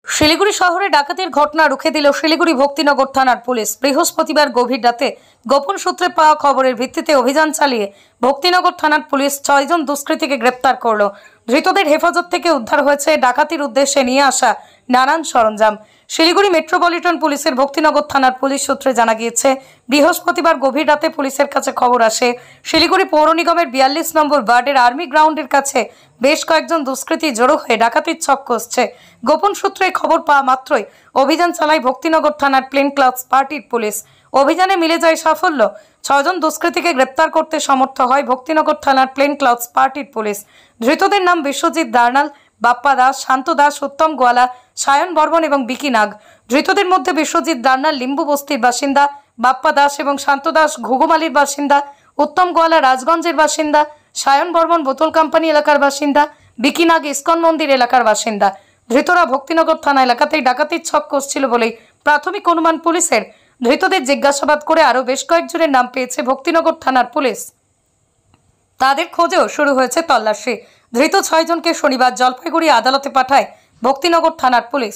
শিলিগুড়ি শহরে ডাকাতির ঘটনা রুখে দিল শিলিগুড়ি ভক্তিনগর থানার পুলিশ। বৃহস্পতিবার গভীর রাতে গোপন সূত্রে পাওয়া খবরের ভিত্তিতে অভিযান চালিয়ে ভক্তিনগর থানার পুলিশ 6 জন দুষ্কৃতীকে গ্রেপ্তার করল। ধৃতদের হেফাজত থেকে উদ্ধার হয়েছে ডাকাতির উদ্দেশ্যে নিয়ে আসা নানান সরঞ্জাম। শিলিগুড়ি মেট্রোপলিটন পুলিশের ভক্তিনগর থানার পুলিশ সূত্রে জানা গিয়েছে, বৃহস্পতিবার গভীর রাতে পুলিশের কাছে খবর আসে শিলিগুড়ি পৌর নিগমের 42 নম্বর ওয়ার্ডের আর্মি গ্রাউন্ডের কাছে বেশ কয়েকজন দুষ্কৃতী জড়ো হয়ে ডাকাতির ছক কষছে। গোপন সূত্রে খবর পাওয়া মাত্রই অভিযান চালায় ভক্তিনগর থানার প্লেন ক্লাবস পার্টির পুলিশ। অভিযানে মিলে যায় সাফল্য। 6 জন দুষ্কৃতীকে গ্রেপ্তার করতে সমর্থ হয় ভক্তিনগর থানার প্লেন ক্লাবস পার্টির পুলিশ। ধৃতদের নাম বিশ্বজিৎ দার্নাল, বাপ্পা দাস, শান্ত দাস, উত্তম গোয়ালা, সায়ন বর্মন এবং বিকি নাগ। ধৃতদের মধ্যে বিশ্বজিৎ দার্নাল লিম্বু বস্তির বাসিন্দা, বাপ্পা দাস এবং শান্ত দাস ঘুঘুমালির বাসিন্দা, উত্তম গোয়ালা রাজগঞ্জের বাসিন্দা, সায়ন বর্মন বোতল কোম্পানি এলাকার বাসিন্দা, বিকি নাগ ইস্কন মন্দির এলাকার বাসিন্দা। ধৃতরা ভক্তিনগর থানা এলাকাতেই ডাকাতির ছক কষছিল বলেই প্রাথমিক অনুমান পুলিশের। ধৃতদের জিজ্ঞাসাবাদ করে আরও বেশ কয়েকজনের নাম পেয়েছে ভক্তিনগর থানার পুলিশ। তাদের খোঁজেও শুরু হয়েছে তল্লাশি। ধৃত 6 জনকে শনিবার জলপাইগুড়ি আদালতে পাঠায় ভক্তিনগর থানার পুলিশ।